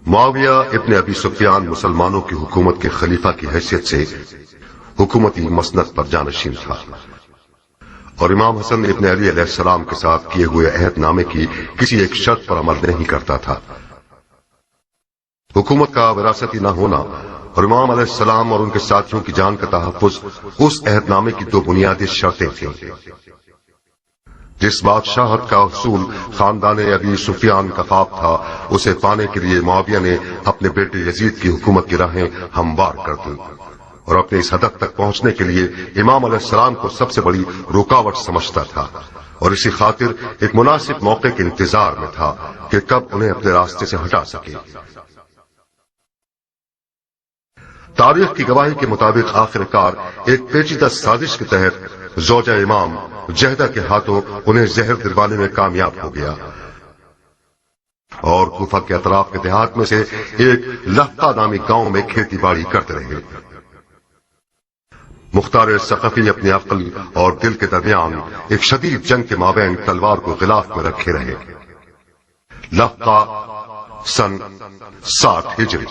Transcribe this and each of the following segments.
معاویہ ابن ابی سفیان مسلمانوں کی حکومت کے خلیفہ کی حیثیت سے حکومتی مسند پر جانشین تھا اور امام حسن ابن علی علیہ السلام کے ساتھ کیے ہوئے عہد نامے کی کسی ایک شرط پر عمل نہیں کرتا تھا۔ حکومت کا وراثتی نہ ہونا اور امام علیہ السلام اور ان کے ساتھیوں کی جان کا تحفظ اس عہد نامے کی دو بنیادی شرطیں تھیں۔ جس بادشاہت کا حصول خاندان ابی سفیان کا خواب تھا، اسے پانے کے لیے معاویہ نے اپنے بیٹے یزید کی حکومت کی راہیں ہموار کر دیں اور اپنے اس ہدف تک پہنچنے کے لیے امام علیہ السلام کو سب سے بڑی رکاوٹ سمجھتا تھا اور اسی خاطر ایک مناسب موقع کے انتظار میں تھا کہ کب انہیں اپنے راستے سے ہٹا سکے۔ تاریخ کی گواہی کے مطابق آخر کار ایک پیچیدہ سازش کے تحت زوجہ امام جہدہ کے ہاتھوں انہیں زہر دلوانے میں کامیاب ہو گیا اور کوفہ کے اطراف کے دیہات میں سے ایک لقا نامی گاؤں میں کھیتی باڑی کرتے رہے۔ مختار ثقفی اپنی عقل اور دل کے درمیان ایک شدید جنگ کے مابین تلوار کو غلاف میں رکھے رہے۔ لقا سن 60 ہجری۔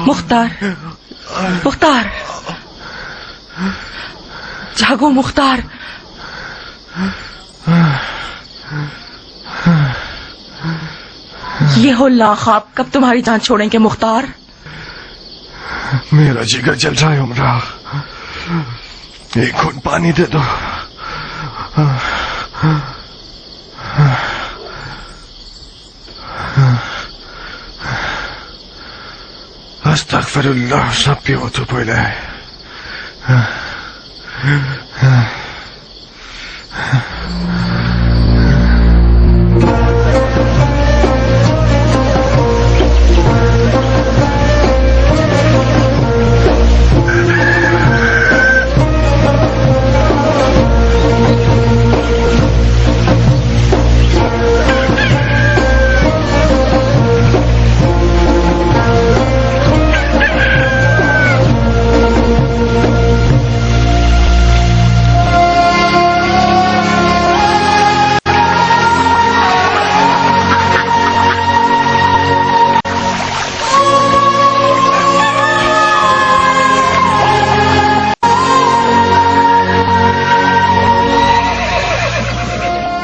مختار، مختار، جاگو مختار۔ یہ ہو لاخاب کب تمہاری جان چھوڑیں گے مختار؟ میرا جگر جل رہا ہے عمرہ، ایک گھونٹ پانی دے دو۔ استغفر اللہ ربی واتوب الیہ۔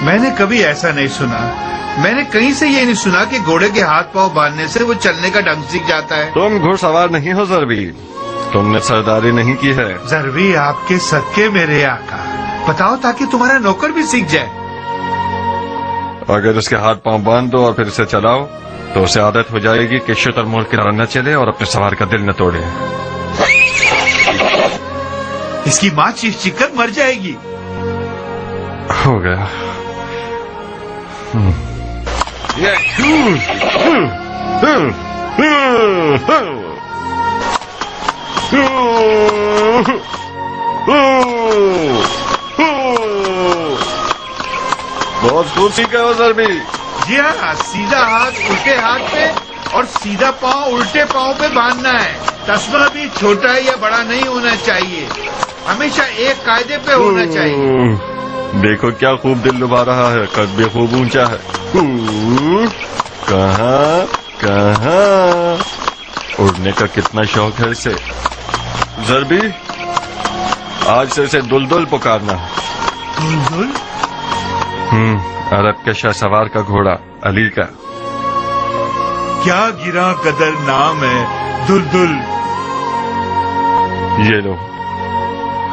میں نے کبھی ایسا نہیں سنا، میں نے کہیں سے یہ نہیں سنا کہ گھوڑے کے ہاتھ پاؤں باندھنے سے وہ چلنے کا ڈھنگ سیکھ جاتا ہے۔ تم گھڑ سوار نہیں ہو ضربی، تم نے سرداری نہیں کی ہے۔ ضربی آپ کے صدقے میرے آقا، بتاؤ تاکہ تمہارا نوکر بھی سیکھ جائے۔ اگر اس کے ہاتھ پاؤں باندھ دو اور پھر اسے چلاؤ تو اسے عادت ہو جائے گی کہ شتر موڑ کی طرح نہ چلے اور اپنے سوار کا دل نہ توڑے. اس کی ماں چیخ چیخ کر مر جائے گی. ہو گیا. بہت خوب سیکھا ہو سر بھی. جی ہاں, سیدھا ہاتھ الٹے ہاتھ پہ اور سیدھا پاؤں الٹے پاؤں پہ باندھنا ہے. تسمہ بھی چھوٹا یا بڑا نہیں ہونا چاہیے, ہمیشہ ایک قاعدے پہ ہونا چاہیے. دیکھو کیا خوب دل لبھا رہا ہے, قد بھی خوب اونچا ہے. کہاں کہاں اڑنے کا کتنا شوق ہے اسے. ضربی آج سے اسے دلدل پکارنا. دلدل؟ عرب کے شاہ سوار کا گھوڑا علی کا. کیا گرا قدر نام ہے دلدل. یہ لو,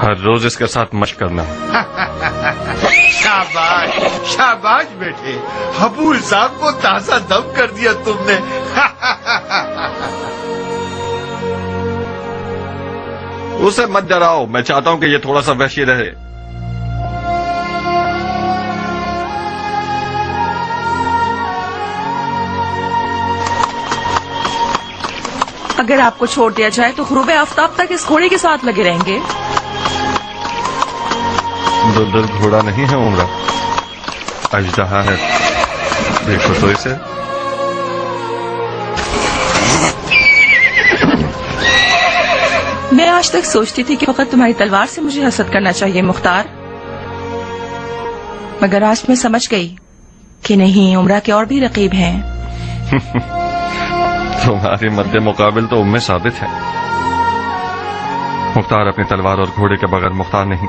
ہر روز اس کے ساتھ مشق کرنا. شاباش شاباش بیٹے, حبول صاحب کو تازہ دم کر دیا تم نے. اسے مت ڈراؤ, میں چاہتا ہوں کہ یہ تھوڑا سا وحشی رہے. اگر آپ کو چھوڑ دیا جائے تو غروب آفتاب تک اس گھوڑے کے ساتھ لگے رہیں گے. دلدل گھوڑا نہیں ہے عمرہ, اژدہا ہے. دیکھو تو اسے. میں آج تک سوچتی تھی کہ فقط تمہاری تلوار سے مجھے حسد کرنا چاہیے مختار, مگر آج میں سمجھ گئی کہ نہیں, عمرہ کے اور بھی رقیب ہیں. تمہاری مد مقابل تو ام ثابت ہے. مختار اپنی تلوار اور گھوڑے کے بغیر مختار نہیں,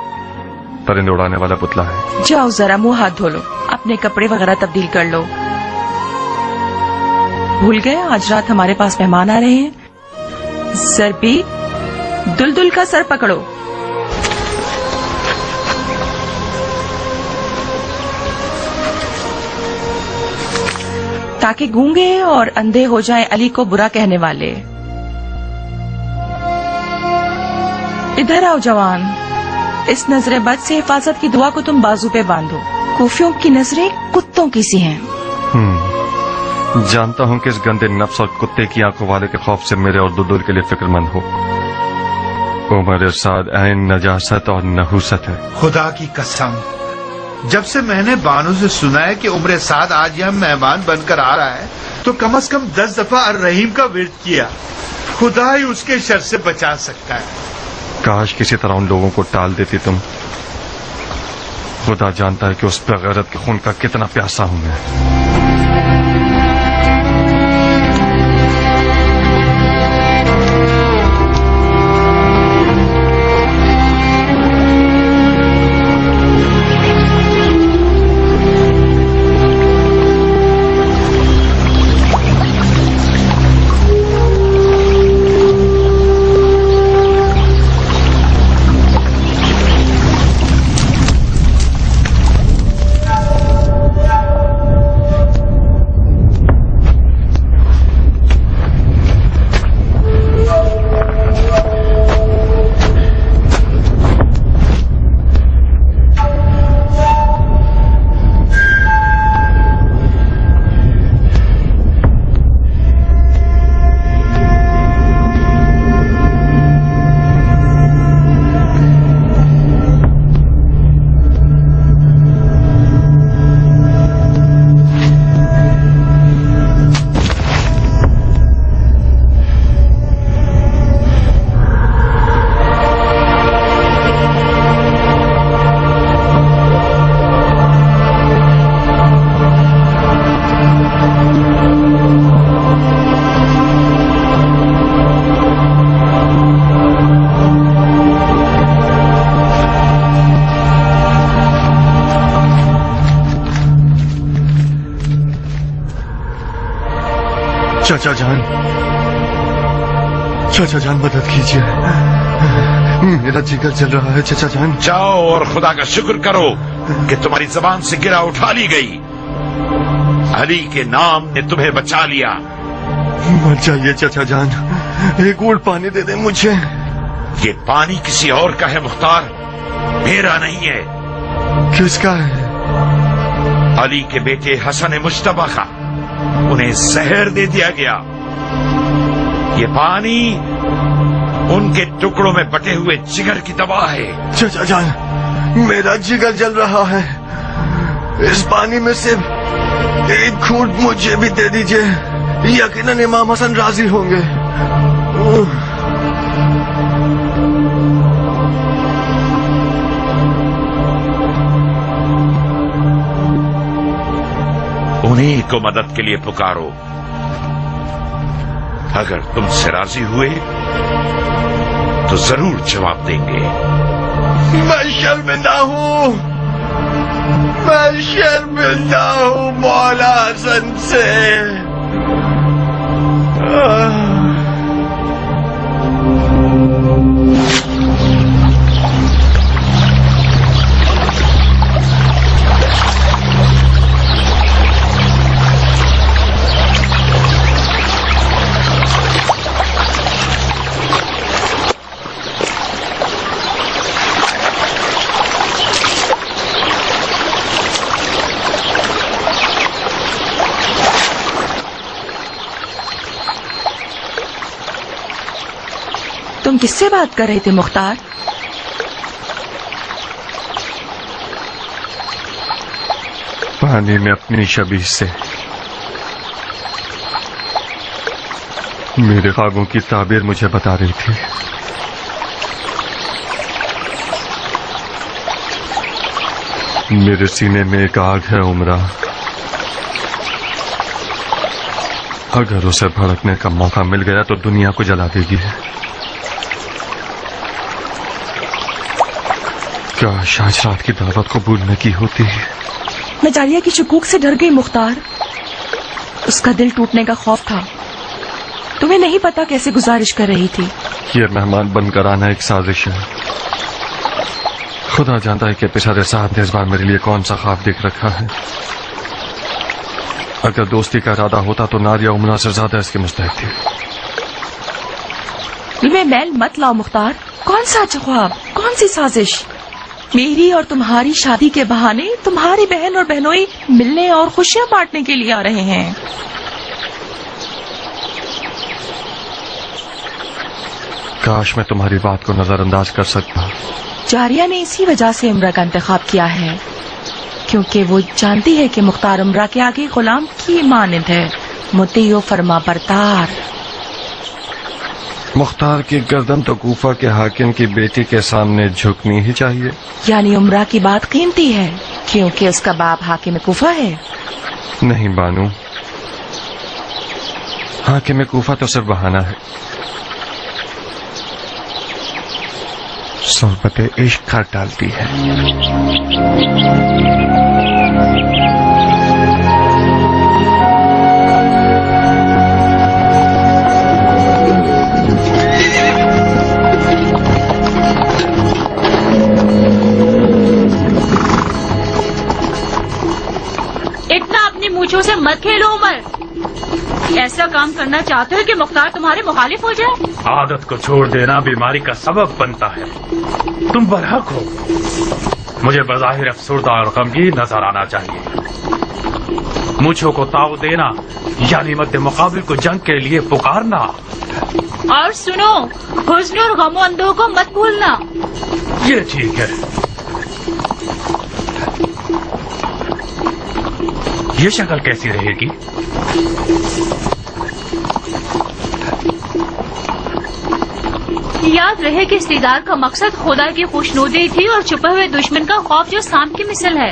پرند اڑانے والا پتلا ہے. جاؤ ذرا منہ ہاتھ دھو لو, اپنے کپڑے وغیرہ تبدیل کر لو. بھول گئے آج رات ہمارے پاس مہمان آ رہے ہیں. ضربی دلدل کا سر پکڑو. تاکہ گونگے اور اندھے ہو جائیں علی کو برا کہنے والے. ادھر آؤ جوان, اس نظر بد سے حفاظت کی دعا کو تم بازو پہ باندھو. کوفیوں کی نظریں کتوں کی سی ہیں. جانتا ہوں کہ اس گندے نفس اور کتے کی آنکھوں والے کے خوف سے میرے اور دلدل کے لیے فکر مند ہو. عمر سعد عین نجاست اور نحوست ہے. خدا کی قسم, جب سے میں نے بانو سے سنا ہے کہ عمر سعد آج یہاں مہمان بن کر آ رہا ہے تو کم از کم 10 دفعہ الرحیم کا ورد کیا. خدا ہی اس کے شر سے بچا سکتا ہے. کاش کسی طرح ان لوگوں کو ٹال دیتی تم. خدا جانتا ہے کہ اس بغیرت کے خون کا کتنا پیاسا ہوں میں. چاچا جان مدد کیجیے, میرا جگر جل رہا ہے. چاچا جان جاؤ اور خدا کا شکر کرو کہ تمہاری زبان سے گرا اٹھا لی گئی. علی کے نام نے تمہیں بچا لیا. مر جائیے چچا جان, ایک گھونٹ پانی دے دیں مجھے. یہ پانی کسی اور کا ہے مختار, میرا نہیں ہے. کس کا ہے؟ علی کے بیٹے حسن مجتبی کا. انہیں زہر دے دیا گیا. یہ پانی ان کے ٹکڑوں میں بٹے ہوئے جگر کی دوا ہے. چچا جان, میرا جگر جل رہا ہے, اس پانی میں سے ایک گھونٹ مجھے بھی دے دیجئے, یقیناً امام حسن راضی ہوں گے. انہیں کو مدد کے لیے پکارو. اگر تم سے راضی ہوئے تو ضرور جواب دیں گے. میں شرمندہ ہوں, میں شرمندہ ہوں مولا حسن سے. تم کس سے بات کر رہے تھے مختار؟ پانی میں اپنی شبیہ سے. میرے خوابوں کی تعبیر مجھے بتا رہی تھی. میرے سینے میں ایک آگ ہے عمرہ, اگر اسے بھڑکنے کا موقع مل گیا تو دنیا کو جلا دے گی. کاش آج رات کی دعوت قبول نہ کی ہوتی. میں جاریہ کی شکوک سے ڈر گئی مختار. اس کا دل ٹوٹنے کا خوف تھا. تمہیں نہیں پتا کیسے گزارش کر رہی تھی. یہ مہمان بن کر آنا ایک سازش ہے. خدا جانتا ہے کہ پچھلے سال نے اس بار میرے لیے کون سا خواب دیکھ رکھا ہے. اگر دوستی کا ارادہ ہوتا تو ناریہ عمرہ سے زیادہ اس کے مستحق تھی. دل میں میل مت لاؤ مختار. کون سا اچھا خواب, کون سی سازش؟ میری اور تمہاری شادی کے بہانے تمہاری بہن اور بہنوئی ملنے اور خوشیاں بانٹنے کے لیے آ رہے ہیں. کاش میں تمہاری بات کو نظر انداز کر سکتا. جاریہ نے اسی وجہ سے عمرہ کا انتخاب کیا ہے, کیونکہ وہ جانتی ہے کہ مختار عمرہ کے آگے غلام کی مانند ہے, مطیع و فرما بردار. مختار کی گردن تو کوفہ کے حاکم کی بیٹی کے سامنے جھکنی ہی چاہیے. یعنی عمرہ کی بات قیمتی ہے کیونکہ اس کا باپ حاکم کوفہ ہے. نہیں بانو, حاکم کوفہ تو صرف بہانہ ہے. صحبت عشق کر ڈالتی ہے. مونچھوں سے مت کھیلو عمر. ایسا کام کرنا چاہتے ہو کہ مختار تمہارے مخالف ہو جائے؟ عادت کو چھوڑ دینا بیماری کا سبب بنتا ہے. تم برحق ہو. مجھے بظاہر افسردہ اور غمگین نظر آنا چاہیے. مونچھوں کو تاؤ دینا یعنی مد مقابل کو جنگ کے لیے پکارنا. اور سنو, حزن اور غم و اندوہ کو مت بھولنا. یہ ٹھیک ہے. یہ شکل کیسی رہے گی؟ یاد رہے کہ اس دیدار کا مقصد خدا کی خوشنودی تھی اور چھپے ہوئے دشمن کا خوف جو سانپ کی مثل ہے.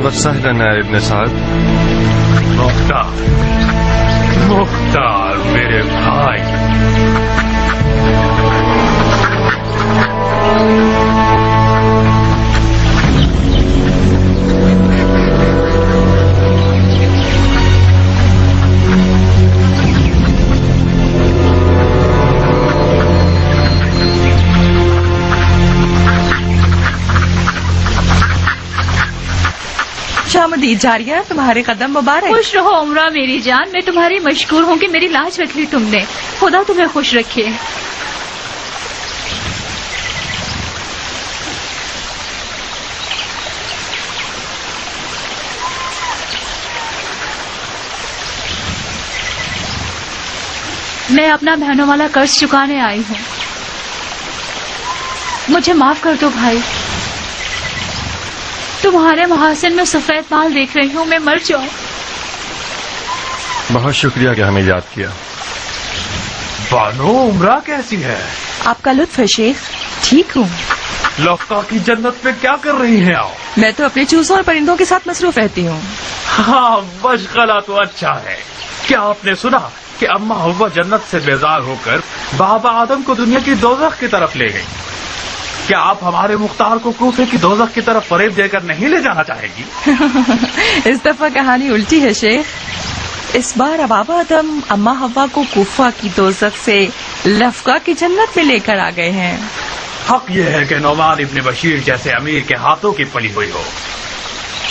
وسهلا يا ابن سعد. مختار میرے بھائی. شامدید جاریہ، تمہارے قدم مبارک. خوش رہو عمرہ میری جان. میں تمہاری مشکور ہوں کہ میری لاج رکھ لی تم نے. خدا تمہیں خوش رکھے. میں اپنا بہنوں والا قرض چکانے آئی ہوں. مجھے معاف کر دو بھائی. تمہارے محاسن میں سفید مال دیکھ رہی ہوں. میں مر جاؤں. بہت شکریہ کہ ہمیں یاد کیا. بانو عمرہ کیسی ہے؟ آپ کا لطف ہے شیخ. ٹھیک ہوں. لفقہ کی جنت میں کیا کر رہی ہیں آپ؟ میں تو اپنے چوزوں اور پرندوں کے ساتھ مصروف رہتی ہوں. ہاں مشغلہ تو اچھا ہے. کیا آپ نے سنا کہ اماں حوا جنت سے بیزار ہو کر بابا آدم کو دنیا کی دوزخ کی طرف لے گئی؟ کیا آپ ہمارے مختار کو کوفے کی دوزخ کی طرف فریب دے کر نہیں لے جانا چاہیں گی؟ اس دفعہ کہانی الٹی ہے شیخ. اس بار بابا آدم اماں حوا کو کوفہ کی دوزخ سے لفقہ کی جنت میں لے کر آ گئے ہیں. حق یہ ہے کہ نعمان ابن بشیر جیسے امیر کے ہاتھوں کی پلی ہوئی ہو.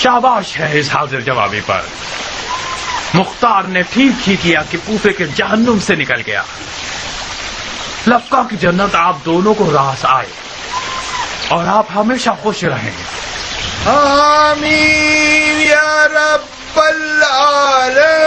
شاباش ہے اس حاضر جوابی پر. مختار نے ٹھیک ہی کیا کہ کوفے کے جہنم سے نکل گیا. لفقہ کی جنت آپ دونوں کو راس آئے اور آپ ہمیشہ خوش رہیں. آمین یا رب العالمین.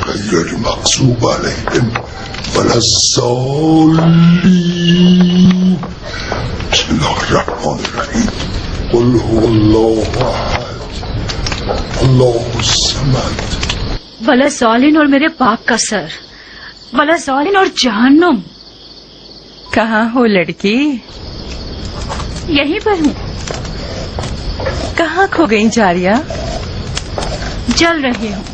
غير المغضوب عليهم ولا الضالين. بسم الله الرحمن الرحيم. قل هو الله احد الله الصمد. ولا سالین اور میرے باپ کا سر. ولا سالین اور جہنم. کہاں ہو لڑکی؟ یہیں پر ہوں. کہاں کھو گئی جاریہ؟ جل رہی ہوں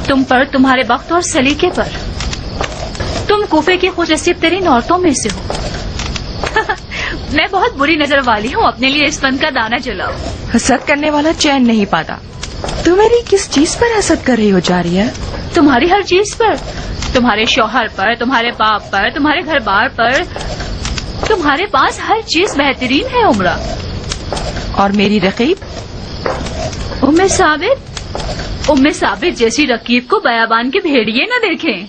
تم پر، تمہارے وقت اور سلیقے پر. تم کوفے کی خوش نصیب ترین عورتوں میں سے ہو. میں بہت بری نظر والی ہوں. اپنے لیے اس فن کا دانہ جلاؤ. حسد کرنے والا چین نہیں پاتا. تم میری کس چیز پر حسد کر رہی ہو جاریہ؟ تمہاری ہر چیز پر. تمہارے شوہر پر، تمہارے باپ پر، تمہارے گھر بار پر. تمہارے پاس ہر چیز بہترین ہے عمرہ. اور میری رقیب ام ثابت جیسی رقیب کو بیابان کے بھیڑیے نہ دیکھیں.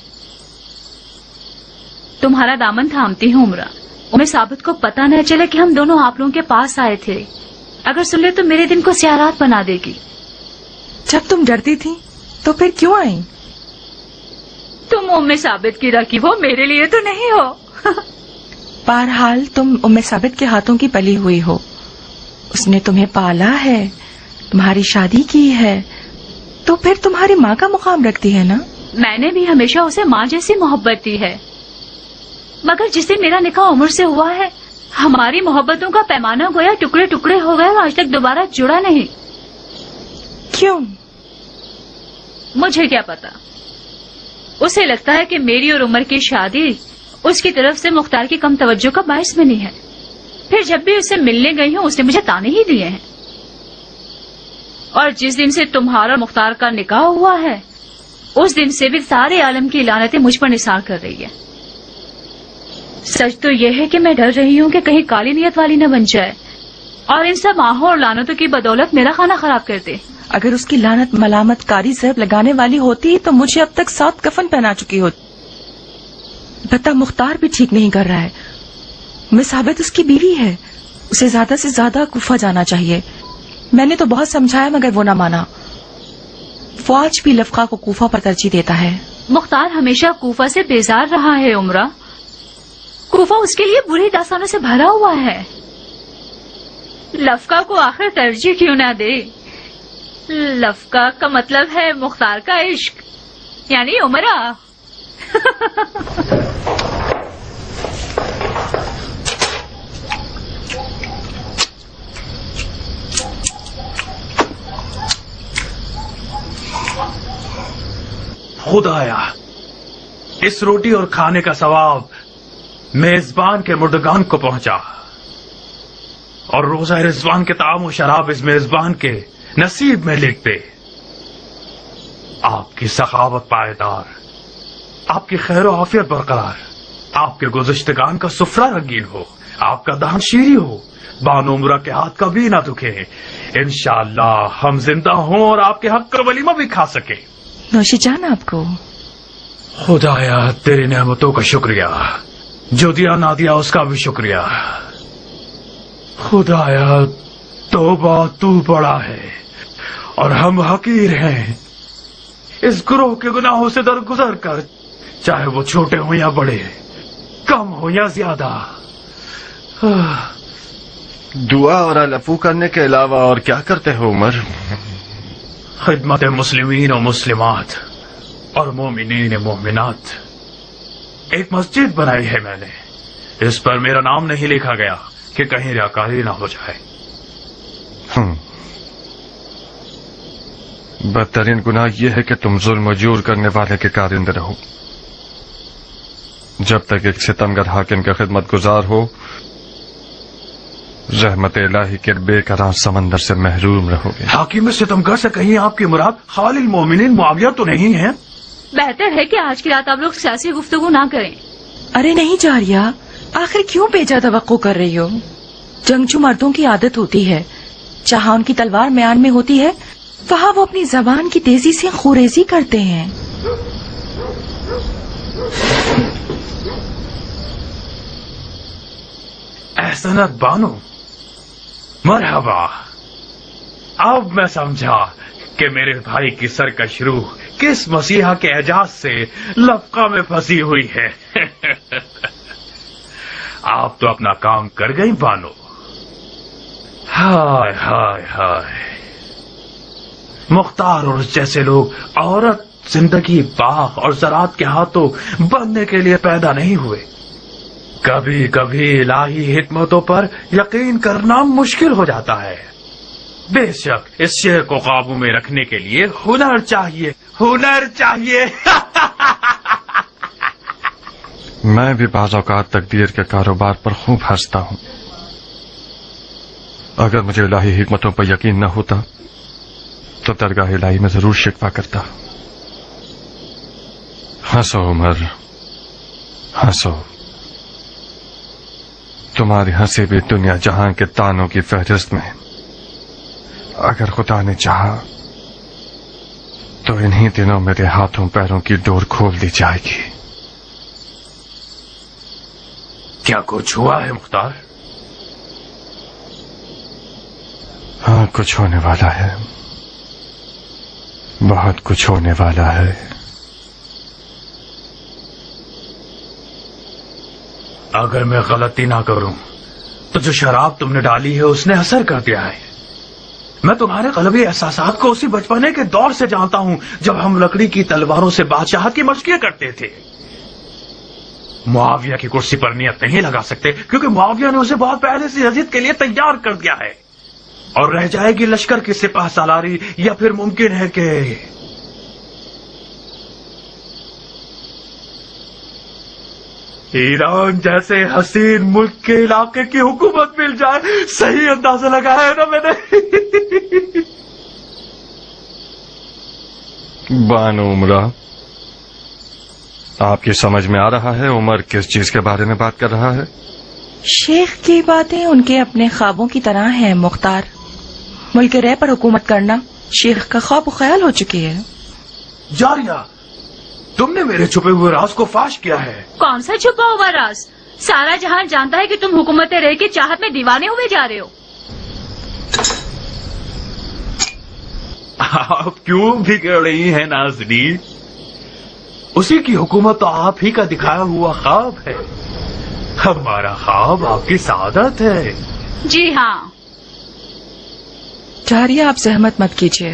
تمہارا دامن تھامتی ہوں عمرہ. ام ثابت کو پتہ نہ چلے کہ ہم دونوں آپ لوگوں کے پاس آئے تھے. اگر سن لے تو میرے دن کو سیارات بنا دے گی. جب تم ڈرتی تھی تو پھر کیوں آئی؟ تم ام ثابت کی رقیب ہو، میرے لیے تو نہیں ہو. بہرحال تم ام ثابت کے ہاتھوں کی پلی ہوئی ہو. اس نے تمہیں پالا ہے، تمہاری شادی کی ہے، تو پھر تمہاری ماں کا مقام رکھتی ہے نا. میں نے بھی ہمیشہ اسے ماں جیسی محبت دی ہے، مگر جس دن میرا نکاح عمر سے ہوا ہے ہماری محبتوں کا پیمانہ گویا ٹکڑے ٹکڑے ہو گئے اور آج تک دوبارہ جڑا نہیں. کیوں؟ مجھے کیا پتا. اسے لگتا ہے کہ میری اور عمر کی شادی اس کی طرف سے مختار کی کم توجہ کا باعث بنی ہے. پھر جب بھی اسے ملنے گئی ہوں اس نے مجھے تانے ہی دیے ہیں. اور جس دن سے تمہارا مختار کا نکاح ہوا ہے اس دن سے بھی سارے عالم کی لعنتیں مجھ پر نثار کر رہی ہے. سچ تو یہ ہے کہ میں ڈر رہی ہوں کہ کہیں کالی نیت والی نہ بن جائے اور ان سب آہوں اور لعنتوں کی بدولت میرا کھانا خراب کر دے. اگر اس کی لعنت ملامت کاری ضرب لگانے والی ہوتی تو مجھے اب تک 7 کفن پہنا چکی ہوتی. بتا مختار بھی ٹھیک نہیں کر رہا ہے. میں ثابت اس کی بیوی ہے، اسے زیادہ سے زیادہ کوفہ جانا چاہیے. میں نے تو بہت سمجھایا مگر وہ نہ مانا. وہ آج بھی لفقہ کو کوفہ پر ترجیح دیتا ہے. مختار ہمیشہ کوفہ سے بیزار رہا ہے عمرہ. کوفہ اس کے لیے بری داستانوں سے بھرا ہوا ہے. لفقہ کو آخر ترجیح کیوں نہ دے؟ لفقہ کا مطلب ہے مختار کا عشق، یعنی عمرہ۔ خدایا، اس روٹی اور کھانے کا ثواب میزبان کے مردگان کو پہنچا، اور روزہ رضوان کے طعام و شراب اس میزبان کے نصیب میں لکھ دے۔ آپ کی سخاوت پائیدار، آپ کی خیر و عافیت برقرار، آپ کے گزشتگان کا سفرہ رنگین ہو، آپ کا دہن شیریں ہو، بانو عمرہ کے ہاتھ کبھی نہ دکھے، انشاءاللہ ہم زندہ ہوں اور آپ کے حق کا ولیمہ بھی کھا سکے۔ نوشی جان آپ کو۔ خدایا تیری نعمتوں کا شکریہ، جو دیا نہ دیا اس کا بھی شکریہ۔ خدایا توبہ تو بڑا ہے اور ہم حقیر ہیں، اس گروہ کے گناہوں سے درگزر کر، چاہے وہ چھوٹے ہوں یا بڑے، کم ہو یا زیادہ۔ دعا اور العفو کرنے کے علاوہ اور کیا کرتے ہو عمر؟ خدمت مسلمین و مسلمات اور مومنین مومنات۔ ایک مسجد بنائی ہے میں نے، اس پر میرا نام نہیں لکھا گیا کہ کہیں ریاکاری نہ ہو جائے۔ بدترین گناہ یہ ہے کہ تم ظلم و جور کرنے والے کے کارندے رہو۔ جب تک ایک ستمگر حاکم کا خدمت گزار ہو، رحمت الہی کے بے قرار سمندر سے محروم رہو گے۔ حاکم ستمگر سے کہیں آپ کی مراد خالد المومنین معاویہ تو نہیں ہے؟ بہتر ہے کہ آج کی رات آپ لوگ سیاسی گفتگو نہ کریں۔ ارے نہیں جاریہ، آخر کیوں بیجا توقع کر رہی ہو؟ جنگجو مردوں کی عادت ہوتی ہے، جہاں ان کی تلوار میان میں ہوتی ہے وہاں وہ اپنی زبان کی تیزی سے خوریزی کرتے ہیں۔ احسنت بانو، مرحبا۔ اب میں سمجھا کہ میرے بھائی کی سرکش روح کس مسیحا کے اعجاز سے لفقہ میں پھنسی ہوئی ہے۔ آپ تو اپنا کام کر گئی بانو۔ ہائے ہائے ہائے، مختار اور جیسے لوگ عورت زندگی باغ اور زراعت کے ہاتھوں بننے کے لیے پیدا نہیں ہوئے۔ کبھی کبھی الہی حکمتوں پر یقین کرنا مشکل ہو جاتا ہے۔ بے شک اس شعر کو قابو میں رکھنے کے لیے ہنر چاہیے، ہنر چاہیے۔ میں بھی بعض اوقات تقدیر کے کاروبار پر خوب ہنستا ہوں۔ اگر مجھے الہی حکمتوں پر یقین نہ ہوتا تو درگاہ الہی میں ضرور شکوہ کرتا۔ ہنسو عمر، ہنسو، تمہاری ہنسی بھی دنیا جہاں کے تانوں کی فہرست میں، اگر خدا نے چاہا تو انہی دنوں میرے ہاتھوں پیروں کی ڈور کھول دی جائے گی۔ کیا کچھ ہوا ہے مختار؟ ہاں کچھ ہونے والا ہے، بہت کچھ ہونے والا ہے۔ اگر میں غلطی نہ کروں تو جو شراب تم نے ڈالی ہے اس نے اثر کر دیا ہے۔ میں تمہارے قلبی احساسات کو اسی بچپنے کے دور سے جانتا ہوں جب ہم لکڑی کی تلواروں سے بادشاہت کی مشقیں کرتے تھے۔ معاویہ کی کرسی پر نیت نہیں لگا سکتے کیونکہ معاویہ نے اسے بہت پہلے سے یزید کے لیے تیار کر دیا ہے، اور رہ جائے گی لشکر کی سپاہ سالاری، یا پھر ممکن ہے کہ ایران جیسے حسین ملک کے علاقے کی حکومت مل جائے۔ صحیح اندازہ لگایا ہے نا میں نے؟ بانو عمرہ، آپ کی سمجھ میں آ رہا ہے عمر کس چیز کے بارے میں بات کر رہا ہے؟ شیخ کی باتیں ان کے اپنے خوابوں کی طرح ہیں مختار۔ ملک رے پر حکومت کرنا شیخ کا خواب و خیال ہو چکی ہے۔ جاریہ، تم نے میرے چھپے ہوئے راز کو فاش کیا ہے۔ کون سا چھپا ہوا راز؟ سارا جہان جانتا ہے کہ تم حکومت رے کی چاہت میں دیوانے ہوئے جا رہے ہو۔ آپ کیوں بگڑ رہی ہیں نازنین؟ اسی کی حکومت تو آپ ہی کا دکھایا ہوا خواب ہے۔ ہمارا خواب آپ کی سعادت ہے۔ جی ہاں۔ جاریہ آپ زحمت مت کیجیے،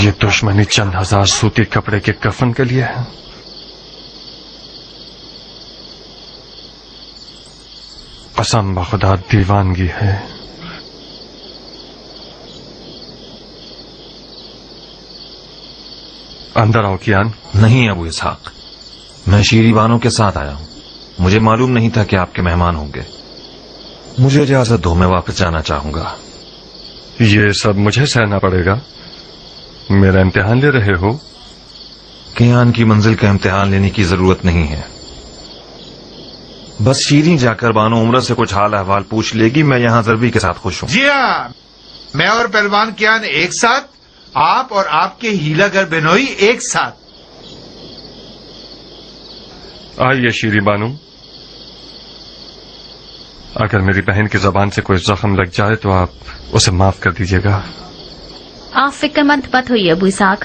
یہ دشمنی چند ہزار سوتی کپڑے کے کفن کے لیے ہے؟ قسم بخدا دیوانگی ہے. اندر آؤ کیان. نہیں ابو اسحاق، میں شیری بانو کے ساتھ آیا ہوں. مجھے معلوم نہیں تھا کہ آپ کے مہمان ہوں گے. مجھے اجازت دو، میں واپس جانا چاہوں گا. یہ سب مجھے سہنا پڑے گا؟ میرا امتحان لے رہے ہو؟ کیان کی منزل کا امتحان لینے کی ضرورت نہیں ہے. بس شیریں جا کر بانو عمرہ سے کچھ حال احوال پوچھ لے گی. میں یہاں ضربی کے ساتھ خوش ہوں. جی ہاں، میں اور پہلوان کیان ایک ساتھ، آپ اور آپ کے ہیلا گر بنوئی ایک ساتھ. آئیے شیری بانو. اگر میری بہن کی زبان سے کوئی زخم لگ جائے تو آپ اسے معاف کر دیجیے گا. آپ فکر مند مت ہوئیے ابو اسحاق،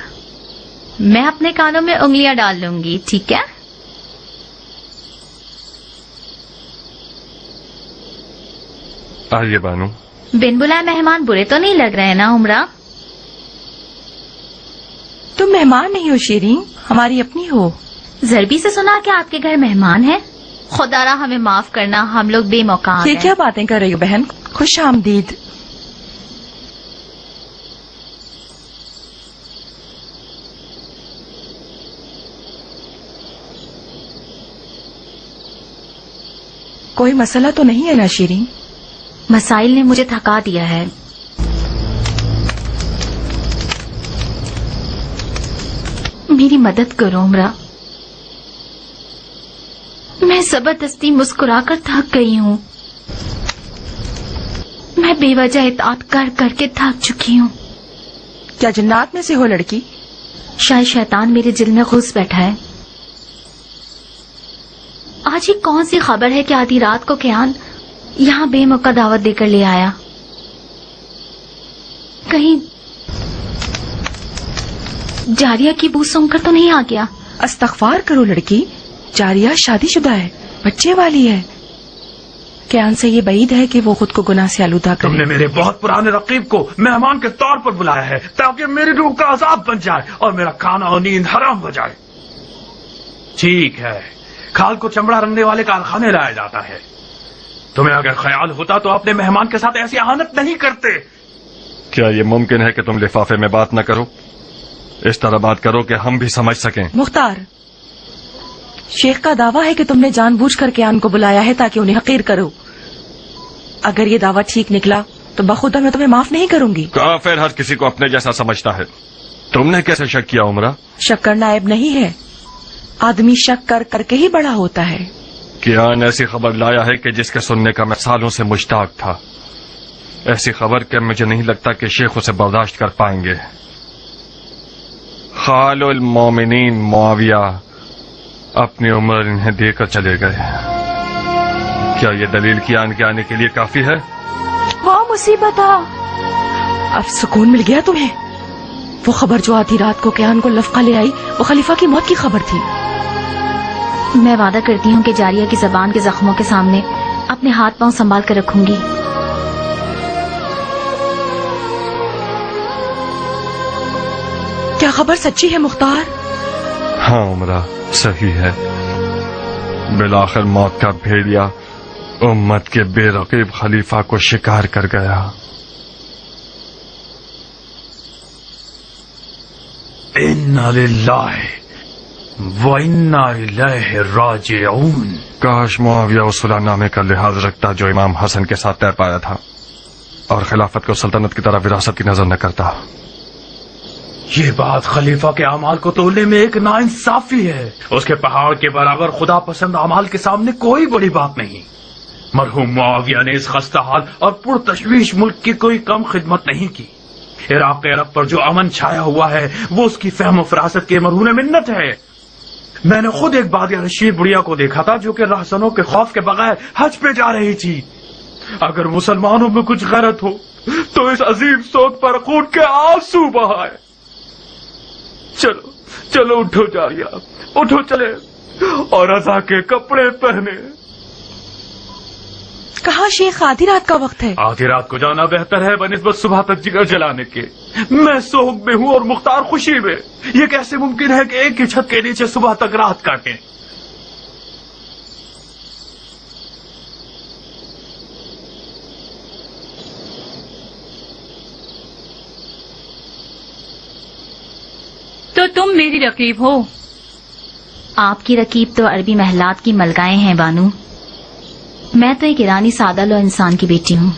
میں اپنے کانوں میں انگلیاں ڈال لوں گی، ٹھیک ہے؟ آئیے بانو. بن بلائے مہمان برے تو نہیں لگ رہے نا عمرہ؟ تم مہمان نہیں ہو شیریں، ہماری اپنی ہو. ضربی سے سنا کہ آپ کے گھر مہمان ہیں. خدا را ہمیں معاف کرنا، ہم لوگ بے موقع آ یہ گئے. کیا باتیں کر رہی ہو بہن؟ خوش آمدید. کوئی مسئلہ تو نہیں ہے نا شیریں؟ مسائل نے مجھے تھکا دیا ہے. میری مدد کرو عمرہ. میں زبردستی مسکرا کر تھک گئی ہوں. میں بے وجہ اطاعت کر کر کے تھک چکی ہوں. کیا جنات میں سے ہو لڑکی؟ شاید شیطان میرے دل میں گھس بیٹھا ہے. آج یہ کون سی خبر ہے کہ آدھی رات کو کیان یہاں بے موقع دعوت دے کر لے آیا؟ کہیں جاریہ کی بو سونگ کر تو نہیں آ گیا؟ استغفار کرو لڑکی، جاریہ شادی شدہ ہے، بچے والی ہے. کیان سے یہ بعید ہے کہ وہ خود کو گناہ سے آلودہ تم نے کرے. میرے بہت پرانے رقیب کو مہمان کے طور پر بلایا ہے تاکہ میری روح کا عذاب بن جائے اور میرا کھانا اور نیند حرام ہو جائے. ٹھیک ہے، کھال کو چمڑا رنگنے والے کارخانے لایا جاتا ہے. تمہیں اگر خیال ہوتا تو اپنے مہمان کے ساتھ ایسی اہانت نہیں کرتے. کیا یہ ممکن ہے کہ تم لفافے میں بات نہ کرو؟ اس طرح بات کرو کہ ہم بھی سمجھ سکیں. مختار، شیخ کا دعویٰ ہے کہ تم نے جان بوجھ کر کیان کو بلایا ہے تاکہ انہیں حقیر کرو. اگر یہ دعویٰ ٹھیک نکلا تو بخدا میں تمہیں معاف نہیں کروں گی. کافر ہر کسی کو اپنے جیسا سمجھتا ہے. تم نے کیسے شک کیا عمرہ؟ شک کرنا عیب نہیں ہے، آدمی شک کر کر کے ہی بڑا ہوتا ہے. کیان ایسی خبر لایا ہے کہ جس کے سننے کا میں سالوں سے مشتاق تھا. ایسی خبر کہ مجھے نہیں لگتا کہ شیخ اسے برداشت کر پائیں گے. خال المومنین معاویہ اپنی عمر انہیں دے کر چلے گئے. کیا یہ دلیل کیان کے آنے کے لیے کافی ہے؟ ہاں مصیبت، اب سکون مل گیا تمہیں. وہ خبر جو آدھی رات کو کیان کو لفقہ لے آئی وہ خلیفہ کی موت کی خبر تھی. میں وعدہ کرتی ہوں کہ جاریہ کی زبان کے زخموں کے سامنے اپنے ہاتھ پاؤں سنبھال کر رکھوں گی. کیا خبر سچی ہے مختار؟ ہاں عمرہ، صحیح ہے. بالآخر موت کا بھیڑیا امت کے بے رقیب خلیفہ کو شکار کر گیا. انا للہ وَإِنَّا إِلَيْهِ رَاجِعُونَ. کاش معاویہ اس صلح نامے کا لحاظ رکھتا جو امام حسن کے ساتھ طے پایا تھا اور خلافت کو سلطنت کی طرح وراثت کی نظر نہ کرتا. یہ بات خلیفہ کے اعمال کو تولنے میں ایک ناانصافی ہے. اس کے پہاڑ کے برابر خدا پسند اعمال کے سامنے کوئی بڑی بات نہیں. مرحوم معاویہ نے اس خستہ حال اور پرتشویش ملک کی کوئی کم خدمت نہیں کی. عراق عرب پر جو امن چھایا ہوا ہے وہ اس کی فہم و فراست کے مرہون منت ہے. میں نے خود ایک بادیہ رشید بڑھیا کو دیکھا تھا جو کہ رہزنوں کے خوف کے بغیر حج پہ جا رہی تھی. اگر مسلمانوں میں کچھ غیرت ہو تو اس عظیم سوگ پر خون کے آنسو بہائے. چلو چلو اٹھو جاریہ، اٹھو چلے اور رضا کے کپڑے پہنے. کہاں شیخ، آدھی رات کا وقت ہے. آدھی رات کو جانا بہتر ہے بنسبت صبح تک جگر جلانے کے. میں سوگ میں ہوں اور مختار خوشی میں. یہ کیسے ممکن ہے کہ ایک ہی چھت کے نیچے صبح تک رات کاٹیں؟ تو تم میری رقیب ہو؟ آپ کی رقیب تو عربی محلات کی ملکائیں ہیں بانو. میں تو ایک ایرانی سادہ لو انسان کی بیٹی ہوں.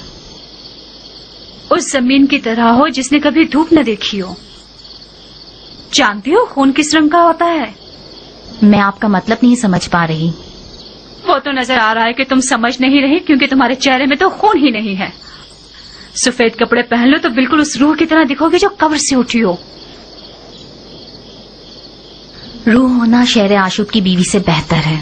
اس زمین کی طرح ہو جس نے کبھی دھوپ نہ دیکھی ہو. جانتی ہو خون کس رنگ کا ہوتا ہے؟ میں آپ کا مطلب نہیں سمجھ پا رہی. وہ تو نظر آ رہا ہے کہ تم سمجھ نہیں رہی، کیونکہ تمہارے چہرے میں تو خون ہی نہیں ہے. سفید کپڑے پہن لو تو بالکل اس روح کی طرح دکھو گے جو قبر سے اٹھی ہو. روح ہونا شہر عاشق کی بیوی سے بہتر ہے.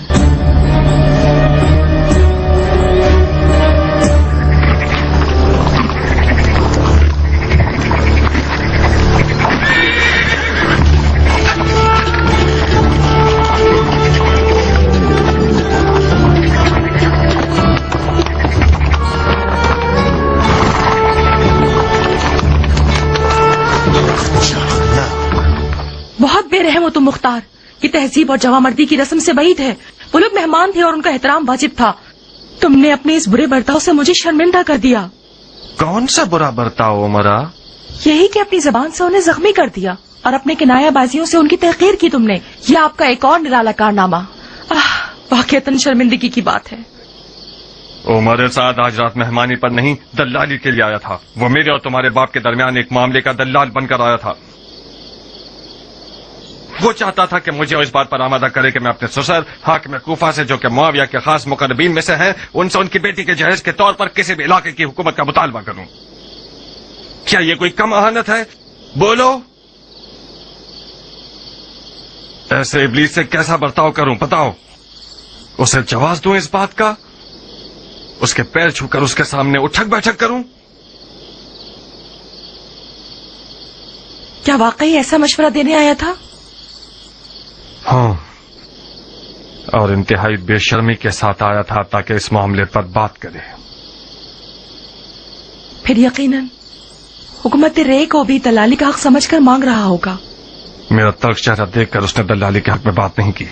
بہت بے رحم ہو تم مختار. یہ تہذیب اور جوامردی کی رسم سے بعید ہے. وہ لوگ مہمان تھے اور ان کا احترام واجب تھا. تم نے اپنے اس برے برتاؤ سے مجھے شرمندہ کر دیا. کون سا برا برتاؤ عمرہ؟ یہی کہ اپنی زبان سے انہیں زخمی کر دیا اور اپنے کنایہ بازیوں سے ان کی تحقیر کی تم نے. یہ آپ کا ایک اور نرالا کارنامہ. واقعتاً شرمندگی کی بات ہے. عمر سعد آج رات مہمانی پر نہیں، دلالی کے لیے آیا تھا. وہ میرے اور تمہارے باپ کے درمیان ایک معاملے کا دلال بن کر آیا تھا. وہ چاہتا تھا کہ مجھے اس بات پر آمادہ کرے کہ میں اپنے سسر حاکم کوفہ سے، جو کہ معاویہ کے خاص مقربین میں سے ہیں، ان سے ان کی بیٹی کے جہیز کے طور پر کسی بھی علاقے کی حکومت کا مطالبہ کروں. کیا یہ کوئی کم اہانت ہے؟ بولو. ایسے ابلیس سے کیسا برتاؤ کروں بتاؤ؟ اسے جواز دوں اس بات کا؟ اس کے پیر چھو کر اس کے سامنے اٹھک بیٹھک کروں؟ کیا واقعی ایسا مشورہ دینے آیا تھا؟ ہاں، اور انتہائی بے شرمی کے ساتھ آیا تھا تاکہ اس معاملے پر بات کرے. پھر یقیناً حکومت رے کو بھی دلالی کا حق سمجھ کر مانگ رہا ہوگا. میرا تلخ چہرہ دیکھ کر اس نے دلالی کے حق میں بات نہیں کی.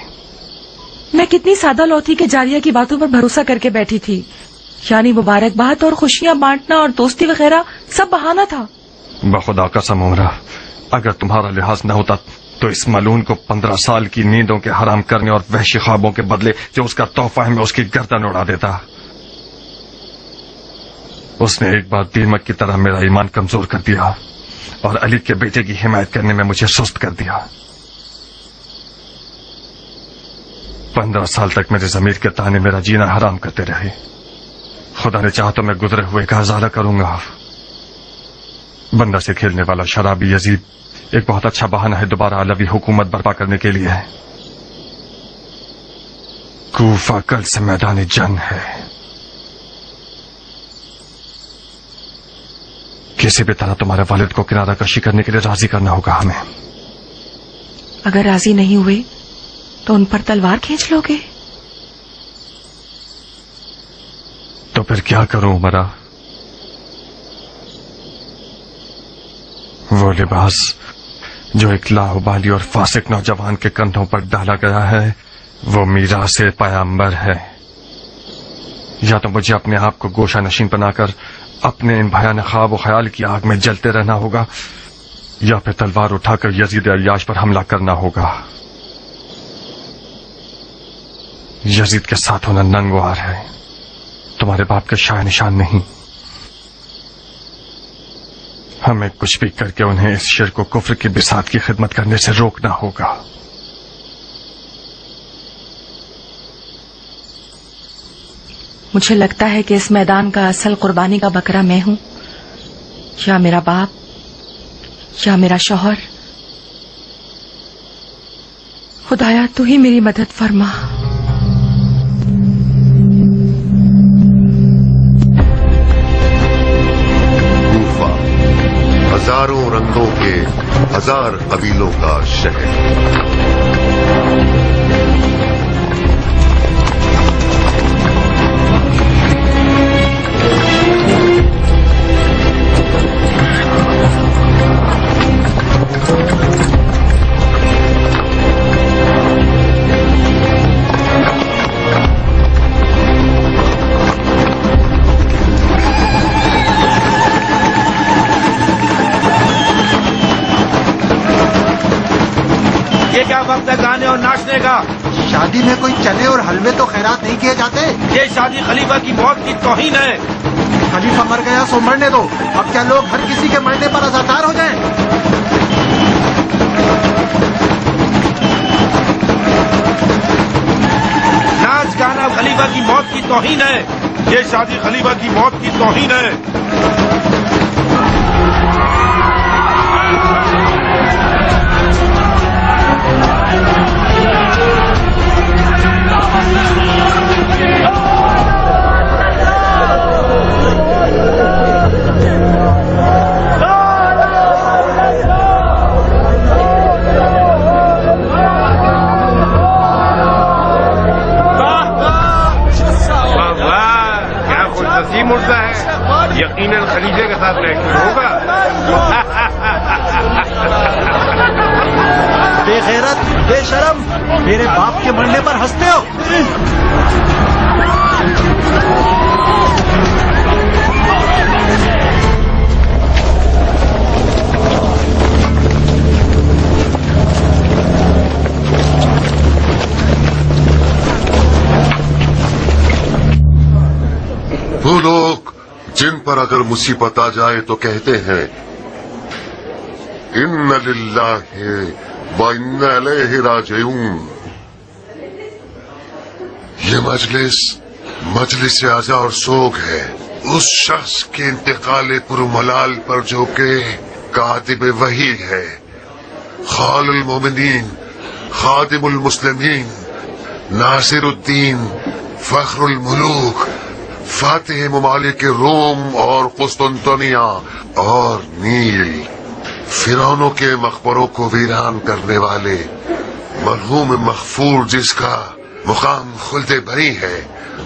میں کتنی سادہ لو تھی کہ جاریہ کی باتوں پر بھروسہ کر کے بیٹھی تھی. یعنی مبارکباد اور خوشیاں بانٹنا اور دوستی وغیرہ سب بہانہ تھا. بخدا قسم عمرہ، اگر تمہارا لحاظ نہ ہوتا تو اس ملعون کو 15 سال کی نیندوں کے حرام کرنے اور وحشی خوابوں کے بدلے جو اس کا تحفہ ہے میں اس کی گردن اڑا دیتا. اس نے ایک بار دیمک کی طرح میرا ایمان کمزور کر دیا اور علی کے بیٹے کی حمایت کرنے میں مجھے سست کر دیا. 15 سال تک میرے ضمیر کے تانے میرا جینا حرام کرتے رہے. خدا نے چاہا تو میں گزرے ہوئے کا ازالہ کروں گا. بندر سے کھیلنے والا شرابی یزید ایک بہت اچھا بہانہ ہے دوبارہ علوی حکومت برپا کرنے کے لیے. کوفہ کل سے میدان جنگ ہے. کسی بھی طرح تمہارے والد کو کنارہ کشی کرنے کے لیے راضی کرنا ہوگا ہمیں. اگر راضی نہیں ہوئے تو ان پر تلوار کھینچ لو گے. تو پھر کیا کروں عمرہ؟ وہ لباس جو ایک لاہوبالی اور فاسق نوجوان کے کندھوں پر ڈالا گیا ہے وہ میراث پیغمبر ہے. یا تو مجھے اپنے آپ کو گوشہ نشین بنا کر اپنے ان بھیانک خواب و خیال کی آگ میں جلتے رہنا ہوگا، یا پھر تلوار اٹھا کر یزید عیاش پر حملہ کرنا ہوگا. یزید کے ساتھ ہونا ننگوار ہے، تمہارے باپ کے شاہ نشان نہیں. ہمیں کچھ بھی کر کے انہیں اس شرک و کفر کی بساط کی خدمت کرنے سے روکنا ہوگا. مجھے لگتا ہے کہ اس میدان کا اصل قربانی کا بکرا میں ہوں، یا میرا باپ یا میرا شوہر. خدایا تو ہی میری مدد فرما. ہزاروں رنگوں کے ہزار قبیلوں کا شہر. وقت ہے گانے اور ناچنے کا. شادی میں کوئی چنے اور حلوے تو خیرات نہیں کیے جاتے. یہ شادی خلیفہ کی موت کی توہین ہے. خلیفہ مر گیا سو مرنے دو. اب کیا لوگ ہر کسی کے مرنے پر عزادار ہو جائیں؟ ناچ گانا خلیفہ کی موت کی توہین ہے. یہ شادی خلیفہ کی موت کی توہین ہے. مرتا ہے یقیناً خلیفے کے ساتھ ریکشن ہوگا. بے غیرت، بے شرم، میرے باپ کے مرنے پر ہنستے ہو. وہ لوگ جن پر اگر مصیبت آ جائے تو کہتے ہیں ان للہ و انا الیہ راجعون. یہ مجلس عزا اور سوگ ہے اس شخص کے انتقال پرملال پر جو کہ کاتب وحی ہے، خال المومنین، خادم المسلمین، ناصر الدین، فخر الملوک، فاتح ممالک روم اور قسطنطنیہ اور نیل، فرعونوں کے مقبروں کو ویران کرنے والے، مرحوم مغفور جس کا مقام خلد بری ہے،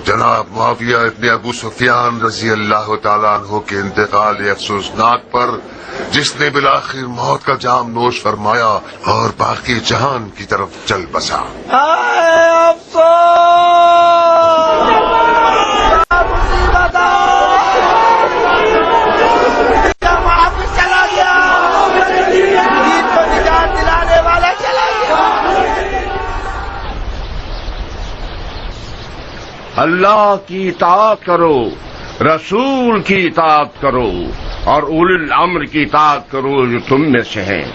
جناب معاویہ ابن ابو سفیان رضی اللہ تعالیٰ عنہ کے انتقال افسوسناک پر جس نے بالآخر موت کا جام نوش فرمایا اور باقی جہان کی طرف چل بسا. اللہ کی اطاعت کرو، رسول کی اطاعت کرو اور اولی الامر کی اطاعت کرو جو تم میں سے ہیں.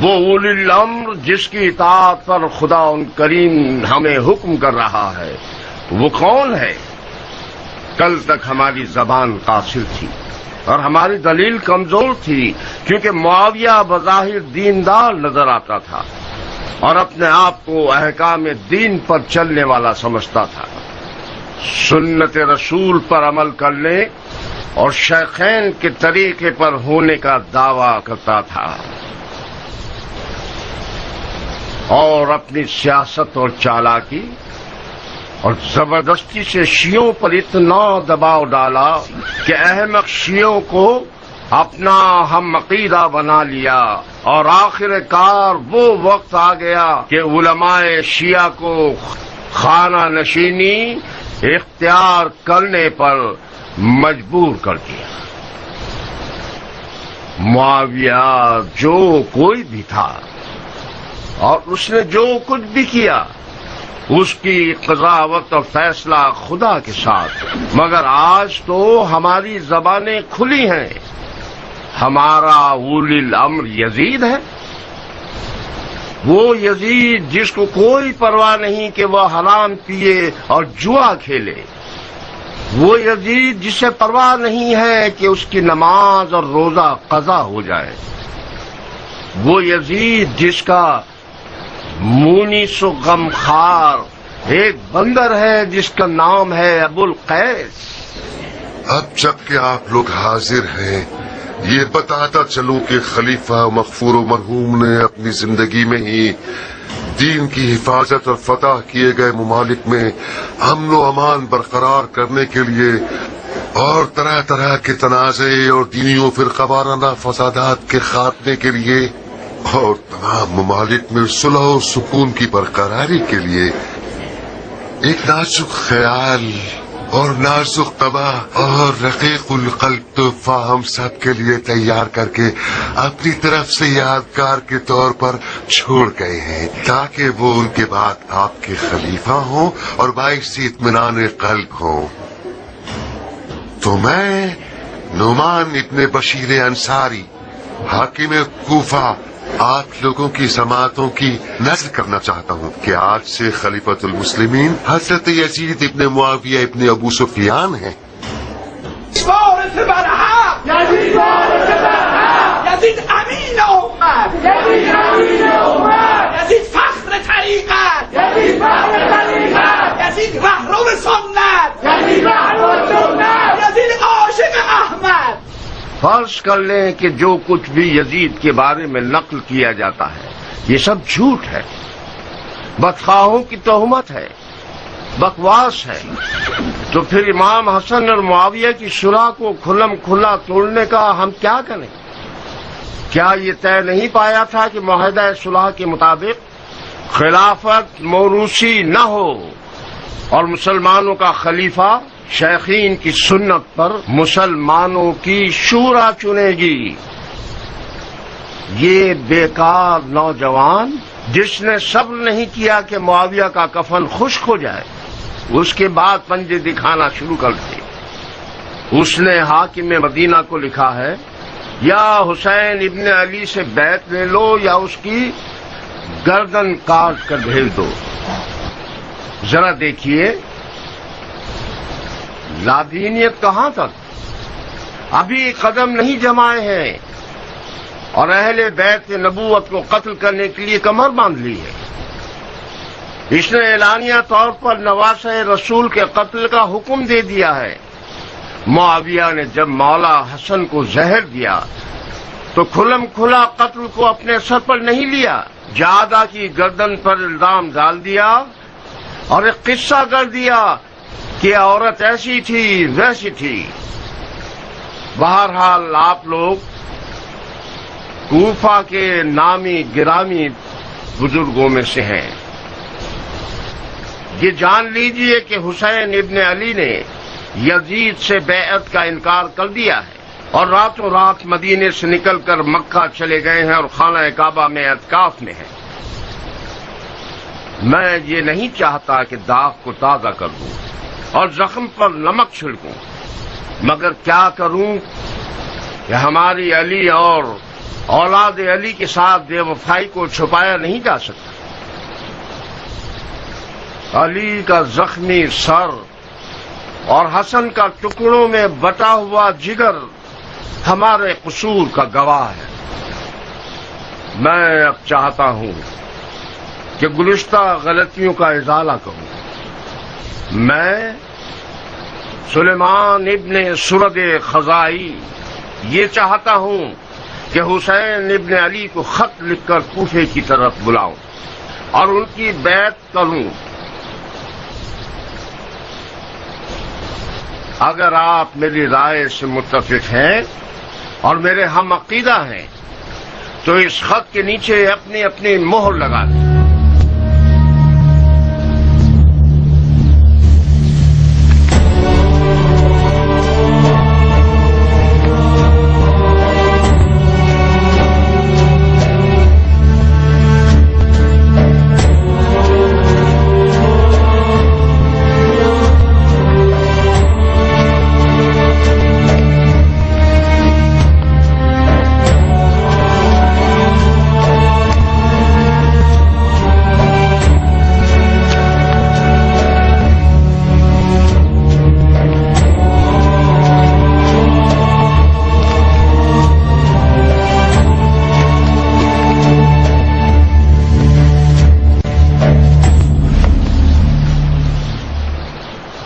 وہ اولی الامر جس کی اطاعت پر خدا ان کریم ہمیں حکم کر رہا ہے وہ کون ہے؟ کل تک ہماری زبان قاصر تھی اور ہماری دلیل کمزور تھی کیونکہ معاویہ بظاہر دیندار نظر آتا تھا اور اپنے آپ کو احکام دین پر چلنے والا سمجھتا تھا. سنت رسول پر عمل کرنے اور شیخین کے طریقے پر ہونے کا دعویٰ کرتا تھا اور اپنی سیاست اور چالاکی اور زبردستی سے شیعوں پر اتنا دباؤ ڈالا کہ احمق شیعوں کو اپنا ہم عقیدہ بنا لیا اور آخر کار وہ وقت آ گیا کہ علماء شیعہ کو خانہ نشینی اختیار کرنے پر مجبور کر دیا. معاویہ جو کوئی بھی تھا اور اس نے جو کچھ بھی کیا اس کی قضاوت اور فیصلہ خدا کے ساتھ، مگر آج تو ہماری زبانیں کھلی ہیں. ہمارا اولی الامر یزید ہے، وہ یزید جس کو کوئی پرواہ نہیں کہ وہ حرام پیے اور جوا کھیلے، وہ یزید جسے پرواہ نہیں ہے کہ اس کی نماز اور روزہ قضا ہو جائے، وہ یزید جس کا مونس و غمخوار ایک بندر ہے جس کا نام ہے ابو القیس. اب جب کہ آپ لوگ حاضر ہیں یہ بتاتا چلوں کہ خلیفہ مغفور و مرحوم نے اپنی زندگی میں ہی دین کی حفاظت اور فتح کیے گئے ممالک میں امن و امان برقرار کرنے کے لیے اور طرح طرح کے تنازع اور دینی و فرقہ وارانہ فسادات کے خاتمے کے لیے اور تمام ممالک میں صلح و سکون کی برقراری کے لیے ایک نازک خیال اور نازک طبع اور رقیق القلب تحفہ ہم سب کے لیے تیار کر کے اپنی طرف سے یادگار کے طور پر چھوڑ گئے ہیں، تاکہ وہ ان کے بعد آپ کے خلیفہ ہوں اور باعث اطمینان قلب ہوں۔ تو میں نعمان ابن بشیر انصاری، حاکم کوفہ، آپ لوگوں کی سماعتوں کی نظر کرنا چاہتا ہوں کہ آج سے خلیفۃ المسلمین حضرت یزید ابن معاویہ ابن ابو سفیان ہیں۔ یزید امین امت، یزید فخر طریقت، یزید رهرو سنت، یزید عاشق احمد۔ فرض کر لیں کہ جو کچھ بھی یزید کے بارے میں نقل کیا جاتا ہے یہ سب جھوٹ ہے، بدخواہوں کی تہمت ہے، بکواس ہے، تو پھر امام حسن اور معاویہ کی صلح کو کھلم کھلا توڑنے کا ہم کیا کریں؟ کیا یہ طے نہیں پایا تھا کہ معاہدہ صلح کے مطابق خلافت موروثی نہ ہو اور مسلمانوں کا خلیفہ شیخین کی سنت پر مسلمانوں کی شورا چنے گی؟ یہ بیکار نوجوان جس نے صبر نہیں کیا کہ معاویہ کا کفن خشک ہو جائے، اس کے بعد پنجے دکھانا شروع کر دیے۔ اس نے حاکم مدینہ کو لکھا ہے یا حسین ابن علی سے بیعت لے لو یا اس کی گردن کاٹ کر بھیج دو۔ ذرا دیکھیے لادینیت کہاں تک، ابھی قدم نہیں جمائے ہیں اور اہل بیت نبوت کو قتل کرنے کے لیے کمر باندھ لی ہے۔ اس نے اعلانیہ طور پر نواسہ رسول کے قتل کا حکم دے دیا ہے۔ معاویہ نے جب مولا حسن کو زہر دیا تو کھلم کھلا قتل کو اپنے سر پر نہیں لیا، جادہ کی گردن پر الزام ڈال دیا اور ایک قصہ کر دیا کہ عورت ایسی تھی ویسی تھی۔ بہرحال آپ لوگ کوفہ کے نامی گرامی بزرگوں میں سے ہیں، یہ جان لیجئے کہ حسین ابن علی نے یزید سے بیعت کا انکار کر دیا ہے اور راتوں رات مدینے سے نکل کر مکہ چلے گئے ہیں اور خانہ کعبہ میں اعتکاف میں ہیں۔ میں یہ نہیں چاہتا کہ داغ کو تازہ کر دوں اور زخم پر نمک چھڑکوں، مگر کیا کروں کہ ہماری علی اور اولاد علی کے ساتھ بے وفائی کو چھپایا نہیں جا سکتا۔ علی کا زخمی سر اور حسن کا ٹکڑوں میں بٹا ہوا جگر ہمارے قصور کا گواہ ہے۔ میں اب چاہتا ہوں کہ گزشتہ غلطیوں کا ازالہ کروں۔ میں سلیمان ابن سرد خزائی یہ چاہتا ہوں کہ حسین ابن علی کو خط لکھ کر کوفے کی طرف بلاؤں اور ان کی بیعت کروں۔ اگر آپ میری رائے سے متفق ہیں اور میرے ہم عقیدہ ہیں تو اس خط کے نیچے اپنی اپنی مہر لگا دیں۔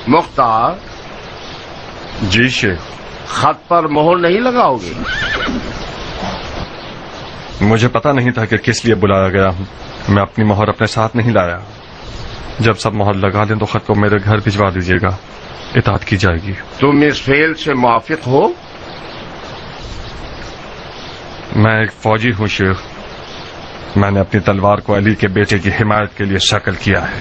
مختار جی شیخ، خط پر مہر نہیں لگاؤ گے؟ مجھے پتا نہیں تھا کہ کس لیے بلایا گیا ہوں، میں اپنی مہر اپنے ساتھ نہیں لایا۔ جب سب مہر لگا دیں تو خط کو میرے گھر بھجوا دیجیے گا، اطاعت کی جائے گی۔ تم اس فعل سے موافق ہو؟ میں ایک فوجی ہوں شیخ، میں نے اپنی تلوار کو علی کے بیٹے کی حمایت کے لیے شکل کیا ہے۔